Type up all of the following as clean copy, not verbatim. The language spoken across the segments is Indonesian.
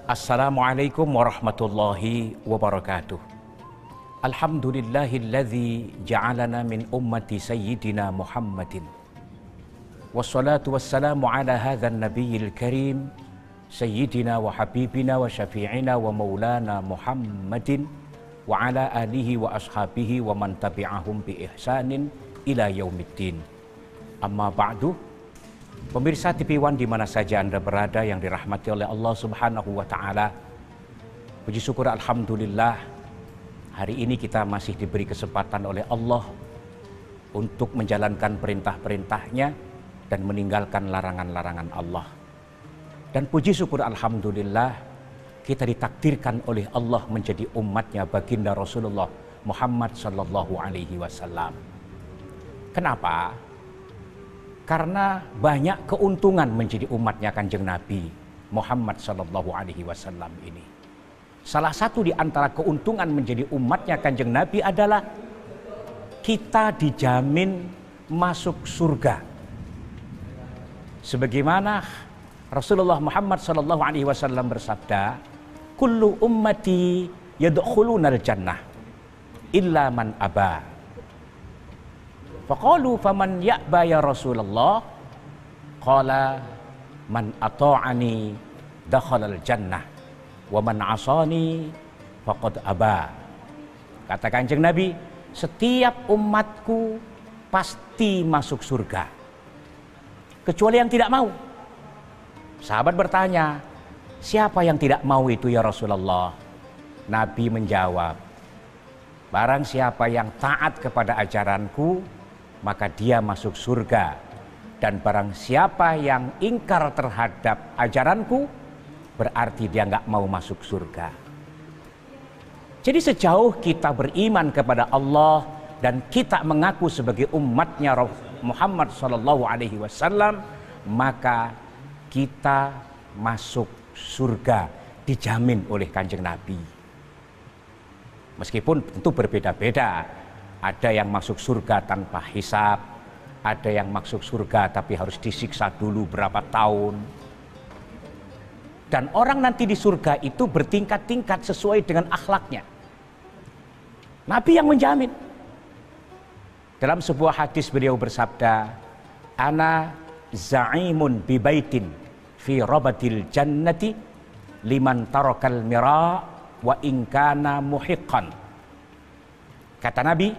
Assalamualaikum warahmatullahi wabarakatuh. Alhamdulillahilladzi ja'alana min ummati sayyidina Muhammadin. Wassalatu wassalamu ala hadzal nabiyil karim sayyidina wa habibina wa syafi'ina wa maulana Muhammadin wa ala alihi wa ashabihi wa man tabi'ahum bi ihsanin ila yaumiddin. Amma ba'du. Pemirsa TV One di mana saja Anda berada yang dirahmati oleh Allah Subhanahu wa taala. Puji syukur alhamdulillah, hari ini kita masih diberi kesempatan oleh Allah untuk menjalankan perintah-perintahnya dan meninggalkan larangan-larangan Allah. Dan puji syukur alhamdulillah, kita ditakdirkan oleh Allah menjadi umatnya baginda Rasulullah Muhammad sallallahu alaihi wasallam. Kenapa? Karena banyak keuntungan menjadi umatnya Kanjeng Nabi Muhammad sallallahu alaihi wasallam ini. Salah satu di antara keuntungan menjadi umatnya Kanjeng Nabi adalah kita dijamin masuk surga. Sebagaimana Rasulullah Muhammad sallallahu alaihi wasallam bersabda, "Kullu ummati yadkhulunal jannah illa man aba." Faqalu faman ya'ba ya Rasulullah? Qala man ata'ani dakhalal jannah wa man 'asani faqad aba. Kata Kanjeng Nabi, setiap umatku pasti masuk surga kecuali yang tidak mau. Sahabat bertanya, siapa yang tidak mau itu ya Rasulullah? Nabi menjawab, barang siapa yang taat kepada ajaranku maka dia masuk surga, dan barang siapa yang ingkar terhadap ajaranku berarti dia nggak mau masuk surga. Jadi sejauh kita beriman kepada Allah dan kita mengaku sebagai umatnya Muhammad sallallahu alaihi wasallam, maka kita masuk surga dijamin oleh Kanjeng Nabi. Meskipun tentu berbeda-beda. Ada yang masuk surga tanpa hisab, ada yang masuk surga tapi harus disiksa dulu berapa tahun. Dan orang nanti di surga itu bertingkat-tingkat sesuai dengan akhlaknya. Nabi yang menjamin. Dalam sebuah hadis beliau bersabda, "Ana za'imun bi baitin fi rabatil jannati liman tarakal mira wa in kana muhiqqan." Kata Nabi,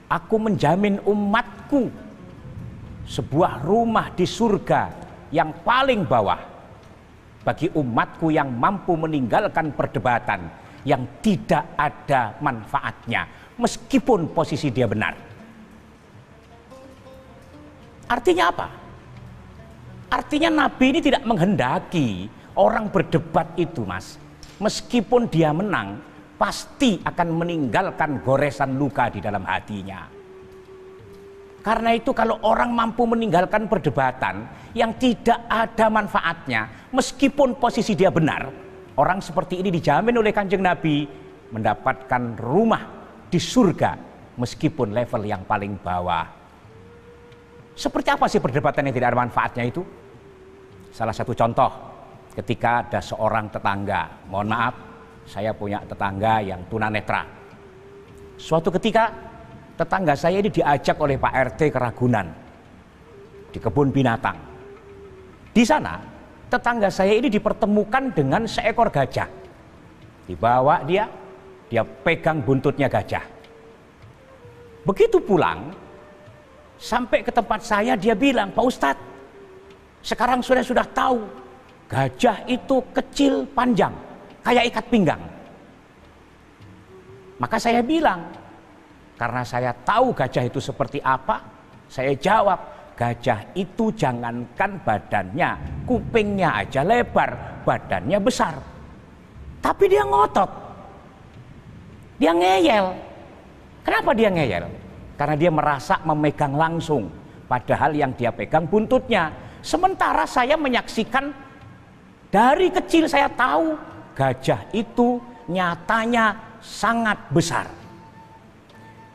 aku menjamin umatku sebuah rumah di surga yang paling bawah bagi umatku yang mampu meninggalkan perdebatan yang tidak ada manfaatnya meskipun posisi dia benar. Artinya apa? Artinya Nabi ini tidak menghendaki orang berdebat itu, Mas. Meskipun dia menang, pasti akan meninggalkan goresan luka di dalam hatinya. Karena itu kalau orang mampu meninggalkan perdebatan yang tidak ada manfaatnya, meskipun posisi dia benar, orang seperti ini dijamin oleh Kanjeng Nabi mendapatkan rumah di surga meskipun level yang paling bawah. Seperti apa sih perdebatan yang tidak ada manfaatnya itu? Salah satu contoh, ketika ada seorang tetangga, mohon maaf, saya punya tetangga yang tunanetra. Suatu ketika tetangga saya ini diajak oleh Pak RT ke Ragunan di kebun binatang. Di sana tetangga saya ini dipertemukan dengan seekor gajah. Dibawa dia pegang buntutnya gajah. Begitu pulang sampai ke tempat saya, dia bilang, "Pak Ustadz, sekarang sudah tahu gajah itu kecil panjang kayak ikat pinggang." Maka saya bilang, karena saya tahu gajah itu seperti apa, saya jawab, gajah itu jangankan badannya, kupingnya aja lebar, badannya besar. Tapi dia ngotot, dia ngeyel. Kenapa dia ngeyel? Karena dia merasa memegang langsung, padahal yang dia pegang buntutnya. Sementara saya menyaksikan, dari kecil saya tahu gajah itu nyatanya sangat besar.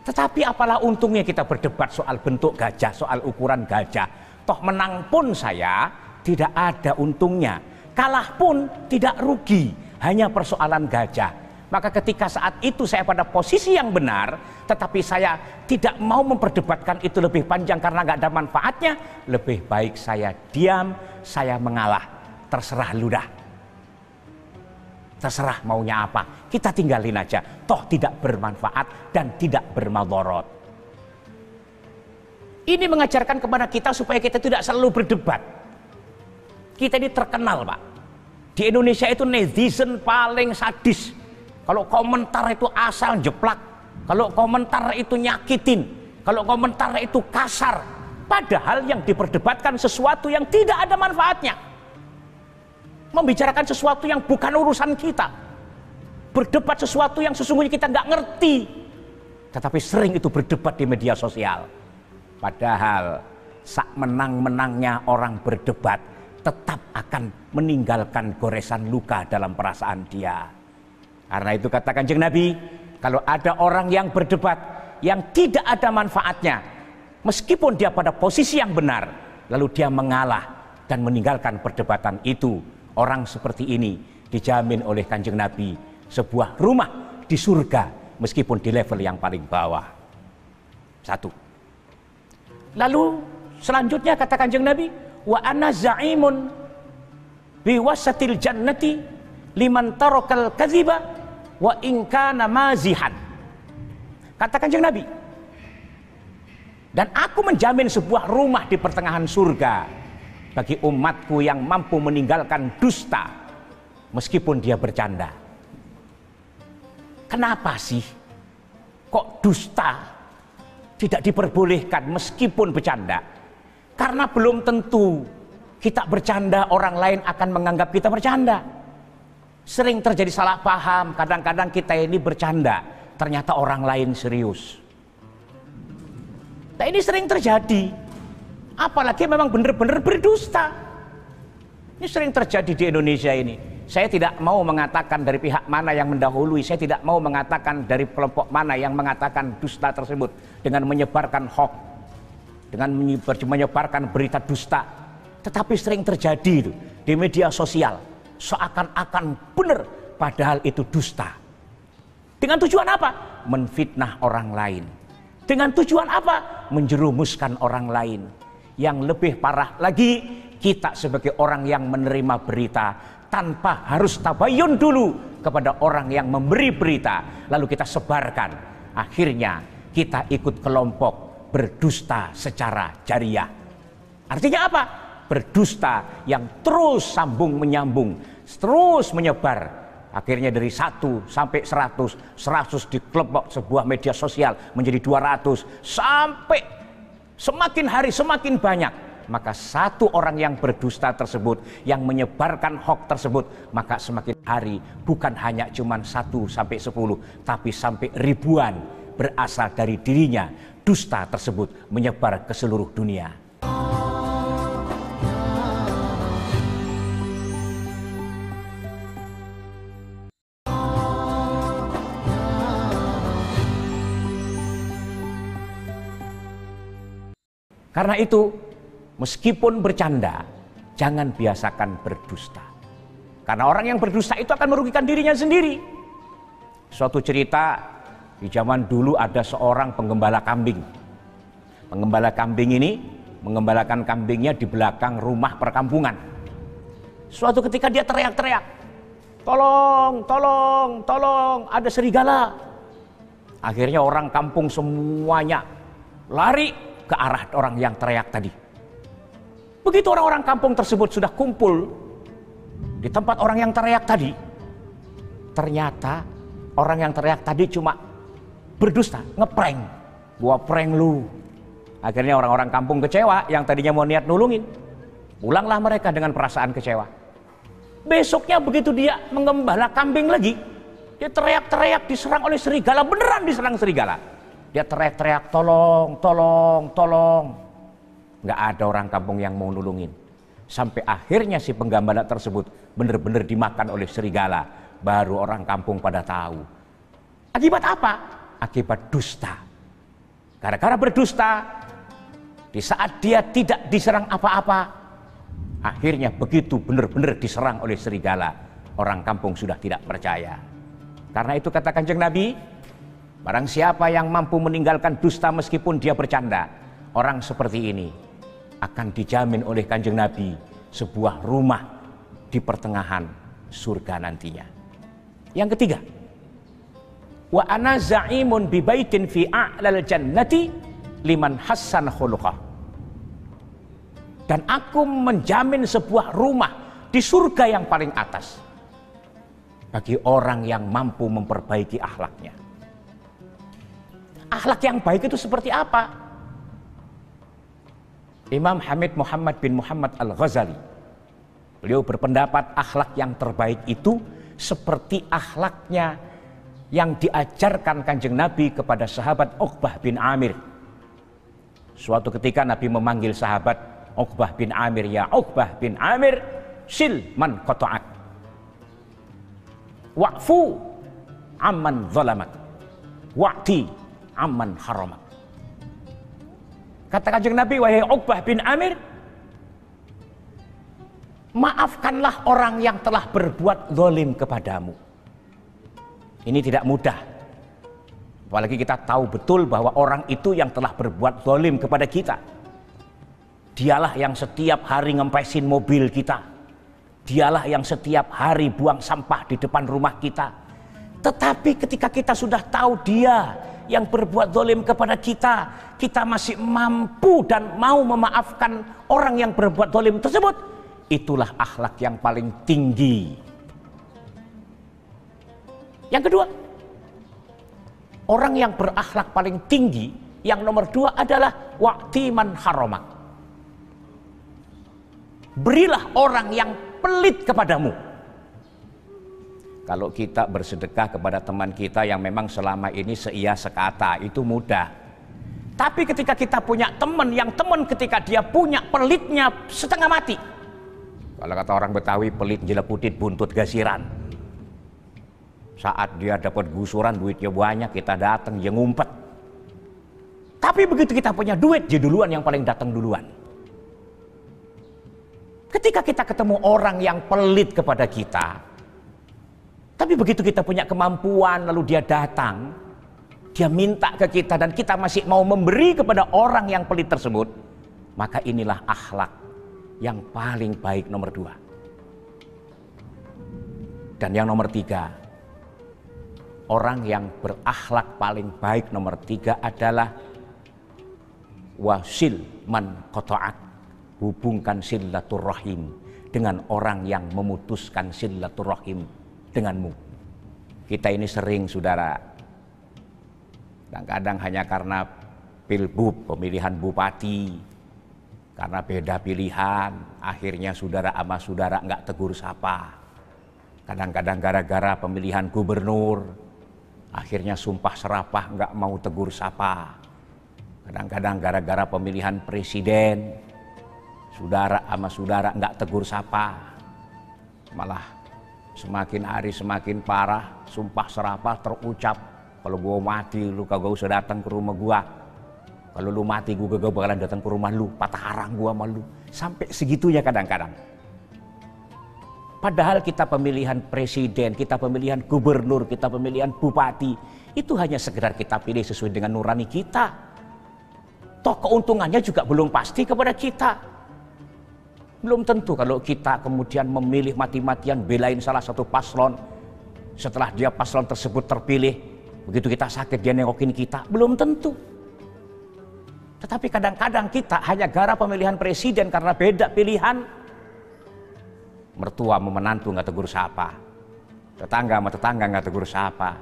Tetapi apalah untungnya kita berdebat soal bentuk gajah, soal ukuran gajah. Toh menang pun saya tidak ada untungnya. kalah pun tidak rugi, hanya persoalan gajah. Maka ketika saat itu saya pada posisi yang benar, tetapi saya tidak mau memperdebatkan itu lebih panjang karena nggak ada manfaatnya, lebih baik saya diam, saya mengalah, terserah ludah. Terserah maunya apa, kita tinggalin aja, toh tidak bermanfaat dan tidak bermadorot. Ini mengajarkan kepada kita supaya kita tidak selalu berdebat. Kita ini terkenal, Pak. Di Indonesia itu netizen paling sadis. Kalau komentar itu asal jeplak, kalau komentar itu nyakitin, kalau komentar itu kasar, padahal yang diperdebatkan sesuatu yang tidak ada manfaatnya, membicarakan sesuatu yang bukan urusan kita, berdebat sesuatu yang sesungguhnya kita nggak ngerti, tetapi sering itu berdebat di media sosial. Padahal sak menang-menangnya orang berdebat tetap akan meninggalkan goresan luka dalam perasaan dia. Karena itu kata Kanjeng Nabi, kalau ada orang yang berdebat yang tidak ada manfaatnya, meskipun dia pada posisi yang benar, lalu dia mengalah dan meninggalkan perdebatan itu, orang seperti ini dijamin oleh Kanjeng Nabi sebuah rumah di surga meskipun di level yang paling bawah. Satu. Lalu selanjutnya kata Kanjeng Nabi, wa ana za'imun biwasatil jannati liman tarakal kadhiba wa in kana mazihan. Kata Kanjeng Nabi, dan aku menjamin sebuah rumah di pertengahan surga bagi umatku yang mampu meninggalkan dusta meskipun dia bercanda. Kenapa sih kok dusta tidak diperbolehkan meskipun bercanda? Karena belum tentu kita bercanda orang lain akan menganggap kita bercanda. Sering terjadi salah paham, kadang-kadang kita ini bercanda, ternyata orang lain serius. Nah ini sering terjadi, apalagi memang benar-benar berdusta. Ini sering terjadi di Indonesia ini. Saya tidak mau mengatakan dari pihak mana yang mendahului, saya tidak mau mengatakan dari kelompok mana yang mengatakan dusta tersebut dengan menyebarkan hoax, dengan menyebarkan berita dusta. Tetapi sering terjadi itu di media sosial. Seakan-akan benar, padahal itu dusta. Dengan tujuan apa? Menfitnah orang lain. Dengan tujuan apa? Menjerumuskan orang lain. Yang lebih parah lagi, kita sebagai orang yang menerima berita tanpa harus tabayun dulu kepada orang yang memberi berita, lalu kita sebarkan. Akhirnya kita ikut kelompok berdusta secara jariah. Artinya apa? Berdusta yang terus sambung menyambung, terus menyebar. Akhirnya dari 1 sampai 100 di kelompok sebuah media sosial menjadi 200, sampai semakin hari semakin banyak. Maka satu orang yang berdusta tersebut, yang menyebarkan hoax tersebut, maka semakin hari bukan hanya cuma 1 sampai 10, tapi sampai ribuan berasal dari dirinya. Dusta tersebut menyebar ke seluruh dunia. Karena itu, meskipun bercanda, jangan biasakan berdusta. Karena orang yang berdusta itu akan merugikan dirinya sendiri. Suatu cerita, di zaman dulu ada seorang penggembala kambing. Penggembala kambing ini mengembalakan kambingnya di belakang rumah perkampungan. Suatu ketika dia teriak-teriak, "Tolong, tolong, tolong, ada serigala." Akhirnya orang kampung semuanya lari ke arah orang yang teriak tadi. Begitu orang-orang kampung tersebut sudah kumpul di tempat orang yang teriak tadi, ternyata orang yang teriak tadi cuma berdusta, ngeprank. Gua prank lu. Akhirnya orang-orang kampung kecewa yang tadinya mau niat nulungin. Pulanglah mereka dengan perasaan kecewa. Besoknya begitu dia mengembala kambing lagi, dia teriak-teriak diserang oleh serigala, beneran diserang serigala. Dia teriak-teriak, "Tolong, tolong, tolong." Nggak ada orang kampung yang mau nulungin. Sampai akhirnya si penggembala tersebut benar-benar dimakan oleh serigala. Baru orang kampung pada tahu. Akibat apa? Akibat dusta. Gara-gara berdusta, di saat dia tidak diserang apa-apa, Akhirnya begitu benar-benar diserang oleh serigala, orang kampung sudah tidak percaya. Karena itu kata Kanjeng Nabi, barang siapa yang mampu meninggalkan dusta meskipun dia bercanda, orang seperti ini akan dijamin oleh Kanjeng Nabi sebuah rumah di pertengahan surga nantinya. Yang ketiga, wa ana za'imun bi baitin fi a'lal jannati liman hassan khuluqah. Dan aku menjamin sebuah rumah di surga yang paling atas bagi orang yang mampu memperbaiki akhlaknya. Akhlak yang baik itu seperti apa? Imam Hamid Muhammad bin Muhammad Al-Ghazali, beliau berpendapat akhlak yang terbaik itu seperti akhlaknya yang diajarkan Kanjeng Nabi kepada sahabat Uqbah bin Amir. Suatu ketika Nabi memanggil sahabat Uqbah bin Amir, ya Uqbah bin Amir, sil man qata'ak, wa'fu amman zalamak, wa'ti amman haramak. Kata Kanjeng Nabi, wahai Uqbah bin Amir, maafkanlah orang yang telah berbuat zalim kepadamu. Ini tidak mudah, apalagi kita tahu betul bahwa orang itu yang telah berbuat zalim kepada kita. Dialah yang setiap hari ngempesin mobil kita. Dialah yang setiap hari buang sampah di depan rumah kita. Tetapi ketika kita sudah tahu dia yang berbuat zalim kepada kita, kita masih mampu dan mau memaafkan orang yang berbuat zalim tersebut. Itulah akhlak yang paling tinggi. Yang kedua, orang yang berakhlak paling tinggi, yang nomor dua adalah wa'ti man haramak. Berilah orang yang pelit kepadamu. Kalau kita bersedekah kepada teman kita yang memang selama ini seia sekata, itu mudah. Tapi ketika kita punya teman yang teman ketika dia punya pelitnya setengah mati. Kalau kata orang Betawi, pelit jeleputit buntut gasiran. Saat dia dapat gusuran duitnya banyak, kita datang dia ngumpet. Tapi begitu kita punya duit, dia duluan yang paling datang duluan. Ketika kita ketemu orang yang pelit kepada kita, tapi begitu kita punya kemampuan lalu dia datang, dia minta ke kita dan kita masih mau memberi kepada orang yang pelit tersebut, maka inilah akhlak yang paling baik nomor dua. Dan yang nomor tiga, orang yang berakhlak paling baik nomor tiga adalah wasil man qata'ak. Hubungkan silaturahim dengan orang yang memutuskan silaturahim denganmu. Kita ini sering, saudara, kadang-kadang hanya karena pilbub, pemilihan bupati, karena beda pilihan, akhirnya saudara sama saudara nggak tegur sapa. Kadang-kadang gara-gara pemilihan gubernur, akhirnya sumpah serapah nggak mau tegur sapa. Kadang-kadang gara-gara pemilihan presiden, saudara sama saudara nggak tegur sapa, malah semakin hari semakin parah, sumpah serapah terucap, kalau gua mati lu kagak usah datang ke rumah gua, kalau lu mati gua kagak bakalan datang ke rumah lu, patah arang gua sama lu, sampai segitunya kadang-kadang. Padahal kita pemilihan presiden, kita pemilihan gubernur, kita pemilihan bupati, itu hanya sekedar kita pilih sesuai dengan nurani kita. Toh keuntungannya juga belum pasti kepada kita. Belum tentu kalau kita kemudian memilih mati-matian belain salah satu paslon, setelah dia paslon tersebut terpilih, begitu kita sakit dia nengokin kita, belum tentu. Tetapi kadang-kadang kita hanya gara pemilihan presiden karena beda pilihan, mertua sama menantu nggak tegur sapa, tetangga sama tetangga nggak tegur sapa,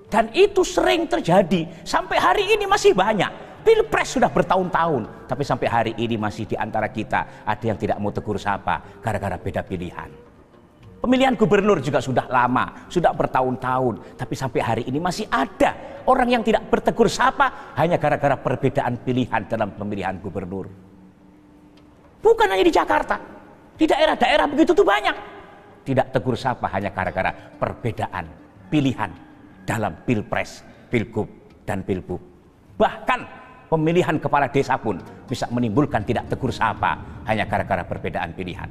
dan itu sering terjadi sampai hari ini masih banyak. Pilpres sudah bertahun-tahun, tapi sampai hari ini masih di antara kita ada yang tidak mau tegur sapa gara-gara beda pilihan. Pemilihan gubernur juga sudah lama, sudah bertahun-tahun, tapi sampai hari ini masih ada orang yang tidak bertegur sapa hanya gara-gara perbedaan pilihan dalam pemilihan gubernur. Bukan hanya di Jakarta, di daerah-daerah begitu tuh banyak. Tidak tegur sapa hanya gara-gara perbedaan pilihan dalam pilpres, pilgub, dan pilbub. Bahkan pemilihan kepala desa pun bisa menimbulkan tidak tegur sapa hanya gara-gara perbedaan pilihan.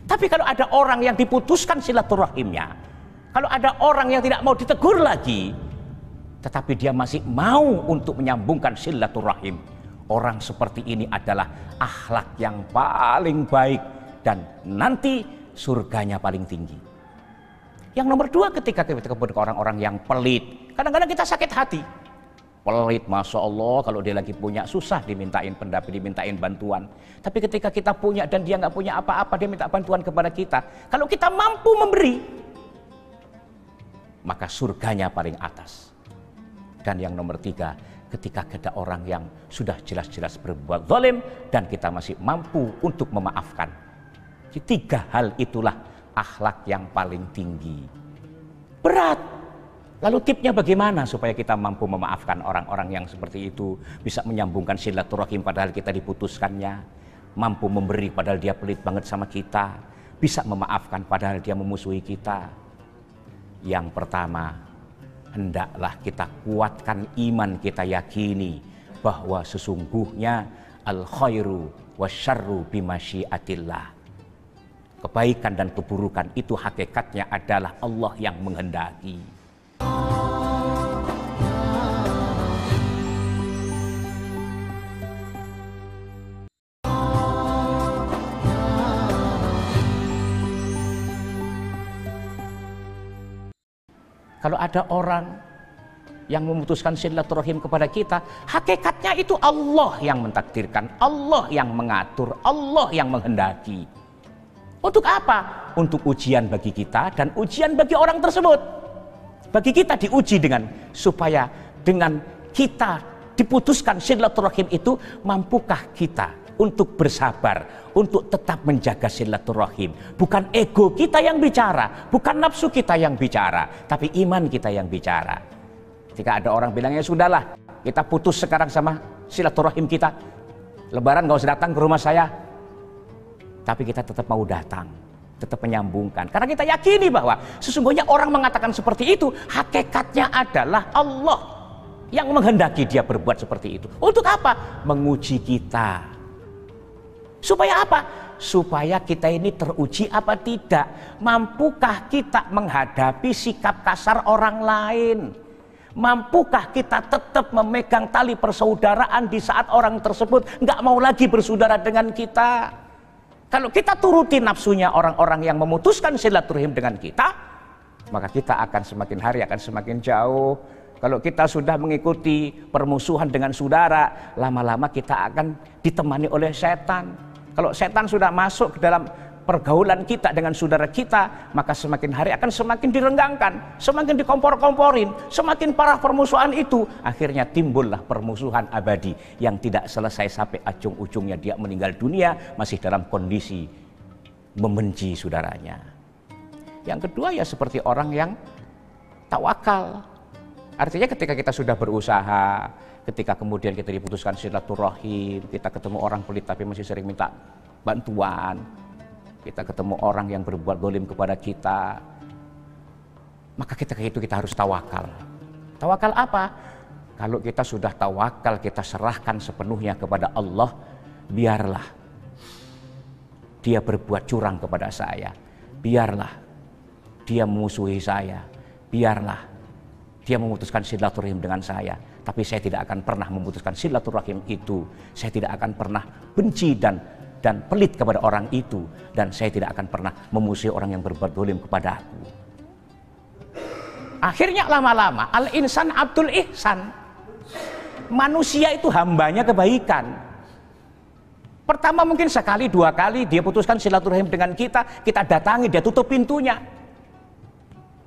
Tapi kalau ada orang yang diputuskan silaturahimnya, kalau ada orang yang tidak mau ditegur lagi, tetapi dia masih mau untuk menyambungkan silaturahim, orang seperti ini adalah akhlak yang paling baik dan nanti surganya paling tinggi. Yang nomor dua, ketika kita ketemu orang-orang yang pelit, kadang-kadang kita sakit hati. Pelit, Masya Allah, kalau dia lagi punya susah dimintain pendapat, dimintain bantuan. Tapi ketika kita punya dan dia nggak punya apa-apa, dia minta bantuan kepada kita. Kalau kita mampu memberi, maka surganya paling atas. Dan yang nomor tiga, ketika ada orang yang sudah jelas-jelas berbuat zalim dan kita masih mampu untuk memaafkan. Jadi tiga hal itulah akhlak yang paling tinggi. Berat. Lalu tipnya bagaimana supaya kita mampu memaafkan orang-orang yang seperti itu, bisa menyambungkan silaturahim padahal kita diputuskannya, mampu memberi padahal dia pelit banget sama kita, bisa memaafkan padahal dia memusuhi kita. Yang pertama, hendaklah kita kuatkan iman, kita yakini bahwa sesungguhnya al-khairu wasyarru bimasyiatillah. Kebaikan dan keburukan itu hakikatnya adalah Allah yang menghendaki. Kalau ada orang yang memutuskan silaturahim kepada kita, hakikatnya itu Allah yang mentakdirkan, Allah yang mengatur, Allah yang menghendaki. Untuk apa? Untuk ujian bagi kita dan ujian bagi orang tersebut. Bagi kita diuji dengan supaya dengan kita diputuskan silaturahim itu, mampukah kita untuk bersabar, untuk tetap menjaga silaturahim. Bukan ego kita yang bicara, bukan nafsu kita yang bicara, tapi iman kita yang bicara. Jika ada orang bilang, ya sudahlah, kita putus sekarang sama silaturahim kita, Lebaran gak usah datang ke rumah saya, tapi kita tetap mau datang, tetap menyambungkan. Karena kita yakini bahwa sesungguhnya orang mengatakan seperti itu, hakikatnya adalah Allah yang menghendaki dia berbuat seperti itu. Untuk apa? Menguji kita. Supaya apa? Supaya kita ini teruji apa tidak. Mampukah kita menghadapi sikap kasar orang lain? Mampukah kita tetap memegang tali persaudaraan di saat orang tersebut nggak mau lagi bersaudara dengan kita? Kalau kita turuti nafsunya orang-orang yang memutuskan silaturahim dengan kita, maka kita akan semakin hari akan semakin jauh. Kalau kita sudah mengikuti permusuhan dengan saudara, lama-lama kita akan ditemani oleh setan. Kalau setan sudah masuk ke dalam pergaulan kita dengan saudara kita, maka semakin hari akan semakin direnggangkan, semakin dikompor-komporin, semakin parah permusuhan itu. Akhirnya timbullah permusuhan abadi yang tidak selesai sampai ujung-ujungnya dia meninggal dunia masih dalam kondisi membenci saudaranya. Yang kedua ya seperti orang yang tawakal. Artinya ketika kita sudah berusaha, ketika kemudian kita diputuskan silaturahim, kita ketemu orang pelit tapi masih sering minta bantuan, kita ketemu orang yang berbuat zalim kepada kita, maka ketika itu kita harus tawakal. Tawakal apa? Kalau kita sudah tawakal, kita serahkan sepenuhnya kepada Allah, biarlah dia berbuat curang kepada saya, biarlah dia memusuhi saya, biarlah dia memutuskan silaturahim dengan saya, tapi saya tidak akan pernah memutuskan silaturahim itu. Saya tidak akan pernah benci dan pelit kepada orang itu, dan saya tidak akan pernah memusuhi orang yang berbuat zalim kepada aku. Akhirnya lama-lama al-insan abdul ihsan. Manusia itu hambanya kebaikan. Pertama mungkin sekali dua kali dia putuskan silaturahim dengan kita, kita datangi, dia tutup pintunya.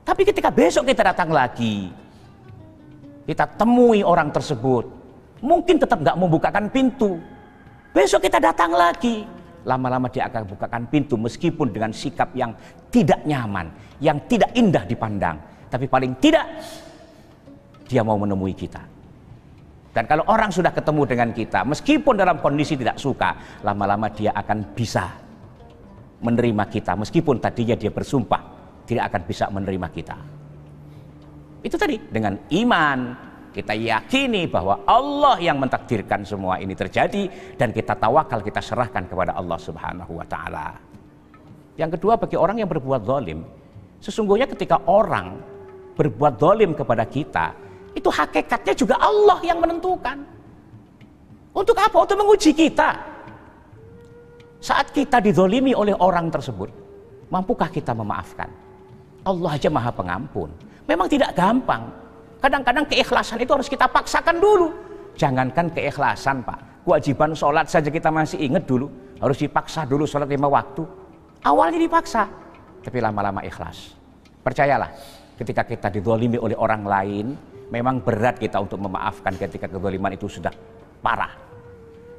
Tapi ketika besok kita datang lagi, kita temui orang tersebut, mungkin tetap nggak membukakan pintu. Besok kita datang lagi, lama-lama dia akan bukakan pintu meskipun dengan sikap yang tidak nyaman, yang tidak indah dipandang. Tapi paling tidak dia mau menemui kita. Dan kalau orang sudah ketemu dengan kita, meskipun dalam kondisi tidak suka, lama-lama dia akan bisa menerima kita, meskipun tadinya dia bersumpah tidak akan bisa menerima kita. Itu tadi dengan iman, kita yakini bahwa Allah yang mentakdirkan semua ini terjadi, dan kita tawakal, kita serahkan kepada Allah Subhanahu wa taala. Yang kedua, bagi orang yang berbuat zalim, sesungguhnya ketika orang berbuat zalim kepada kita, itu hakikatnya juga Allah yang menentukan. Untuk apa? Untuk menguji kita. Saat kita dizalimi oleh orang tersebut, mampukah kita memaafkan? Allah aja Maha Pengampun. Memang tidak gampang. Kadang-kadang keikhlasan itu harus kita paksakan dulu. Jangankan keikhlasan, Pak. Kewajiban sholat saja kita masih ingat dulu. Harus dipaksa dulu sholat 5 waktu. Awalnya dipaksa, tapi lama-lama ikhlas. Percayalah, ketika kita dizalimi oleh orang lain, memang berat kita untuk memaafkan ketika kezaliman itu sudah parah.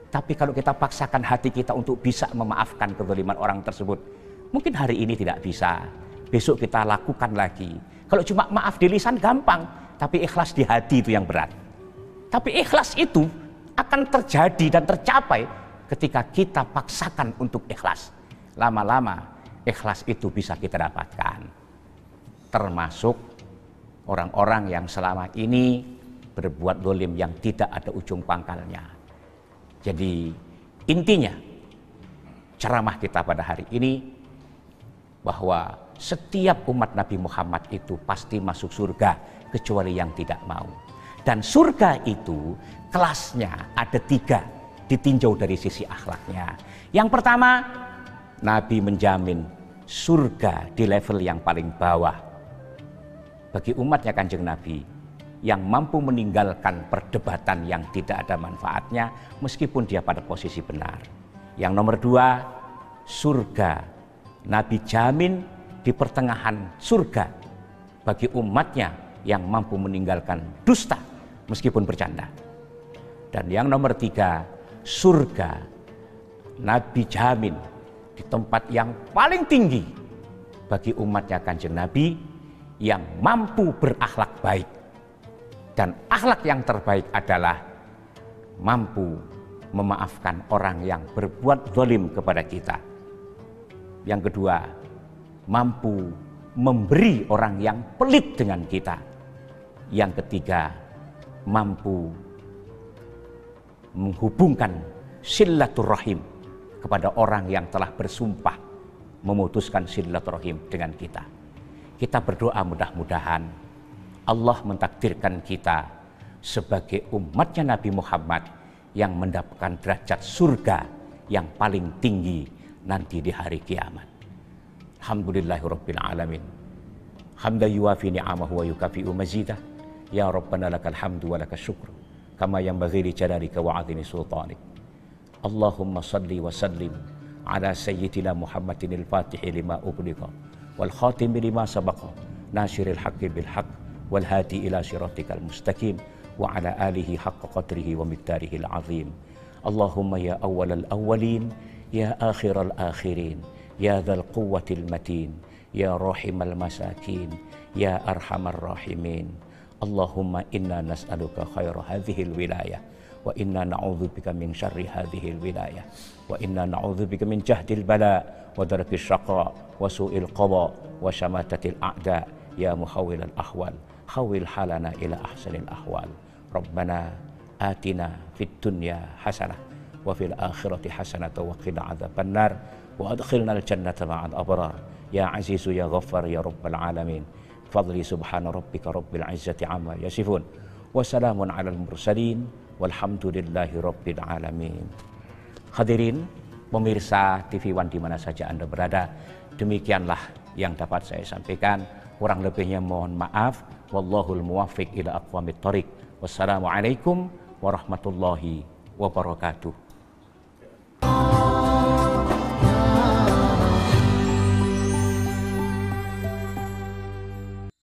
Tapi kalau kita paksakan hati kita untuk bisa memaafkan kezaliman orang tersebut, mungkin hari ini tidak bisa, besok kita lakukan lagi. Kalau cuma maaf di lisan gampang, tapi ikhlas di hati itu yang berat. Tapi ikhlas itu akan terjadi dan tercapai ketika kita paksakan untuk ikhlas. Lama-lama ikhlas itu bisa kita dapatkan. Termasuk orang-orang yang selama ini berbuat zalim yang tidak ada ujung pangkalnya. Jadi intinya ceramah kita pada hari ini bahwa setiap umat Nabi Muhammad itu pasti masuk surga kecuali yang tidak mau. Dan surga itu kelasnya ada 3, ditinjau dari sisi akhlaknya. Yang pertama, Nabi menjamin surga di level yang paling bawah bagi umatnya Kanjeng Nabi yang mampu meninggalkan perdebatan yang tidak ada manfaatnya meskipun dia pada posisi benar. Yang nomor 2, surga Nabi jamin di pertengahan surga bagi umatnya yang mampu meninggalkan dusta meskipun bercanda. Dan yang nomor 3, surga Nabi jamin di tempat yang paling tinggi bagi umatnya Kanjeng Nabi yang mampu berakhlak baik. Dan akhlak yang terbaik adalah mampu memaafkan orang yang berbuat zalim kepada kita. Yang kedua, mampu memberi orang yang pelit dengan kita. Yang ketiga, mampu menghubungkan silaturahim kepada orang yang telah bersumpah memutuskan silaturahim dengan kita. Kita berdoa mudah-mudahan Allah mentakdirkan kita sebagai umatnya Nabi Muhammad yang mendapatkan derajat surga yang paling tinggi nanti di hari kiamat. Alhamdulillahirabbil alamin. Hamdan yuwafi ni'amahu wa yukafi'u mazidah. Ya Rabbana lakal hamdu wa lakal syukru kama yanbaghi li jalalika wa 'azimi sultanik. Allahumma salli wa sallim ala sayyidina Muhammadin al-Fatih lima ughliqa wal khatim lima sabaqa nasiril haqqi bil haqq wal hadi ila siratikal mustaqim wa ala alihi haqqa qadrihi wa miqdarihi al-'azim. Allahumma ya awwalal awwalin ya akhiral akhirin ya dzal quwwatil matin ya rahimal masakin ya arhamar rahimin. Allahumma inna nas'aluka khaira hadhil wilayah wa inna na'udzubika min syarri hadhil wilayah wa inna na'udzubika min jahdil bala wa darakis syaqa wa su'il qada wa syamatatil a'da ya muhawwilal ahwal hawil halana ila ahsanil ahwal. Rabbana atina fid dunya hasanah wa fil akhirati hasanah wa qina adzabannar wa adkhilnal jannata ma'al abrar ya azizu ya ghaffar ya rabbal alamin. Fadli subhana rabbika rabbil izzati amma yasifun wa salamun alal mursalin walhamdulillahi rabbil alamin. Hadirin pemirsa TV One di mana saja Anda berada, demikianlah yang dapat saya sampaikan. Kurang lebihnya mohon maaf. Wallahul muwaffiq ila aqwamit thoriq. Wassalamualaikum warahmatullahi wabarakatuh.